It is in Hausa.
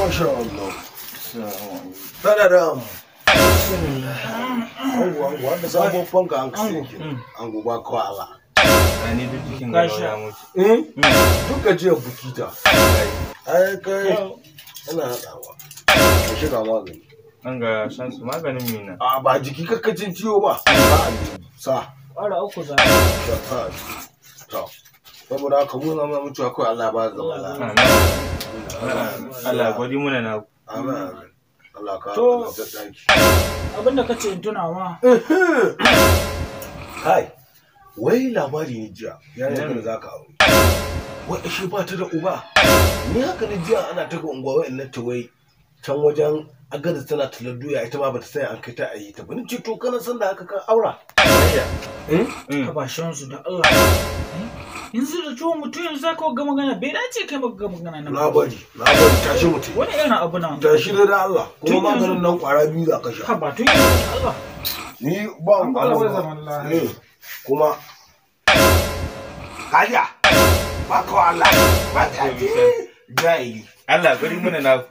Masha Allah. Tadadam. Ango wanda sabon fanka an kasance. Ango ba kwala. Ani duk jikin gaba ya mutu. Duka jiya bukita. Ai kai ina hadawa. Ka shiga magani. An ga shan su maganin mina. A ba jiki kakkacin ciwo ba. Sa. Ƙwara uku za. To. Saboda haka mu zama mu cewa kawai Allah ba zama lafiya. Allah gwadi muna na. Amin. Allah ka To, danki. abinda kace in tunawa. Kai. Wai labari ne jiya. Yayin da zaka aure. Wai shi ba ta da uba. Ni haka ne jiya ana ta ga unguwa wa'annan ta wai can wajen agada tana talar doya ita ma bata sai an kai ta ayi ta bani ce to kana san da haka kan aura. Ka ba shan su da Allah. Yanzu da ciwon mutum yanzu za ka ga magana bai dace kai ga magana na. Labari tashi mutum. Wani irin abu na. Tashi da Allah. Kuma maganin nan kwara biyu za ka sha. Ka ba tun yanzu da Allah. Ni ba An ba da zaman lafiya. Kuma Kaja. Ba ko Allah. Ba ta ji. Jai. Allah gwadi muna na.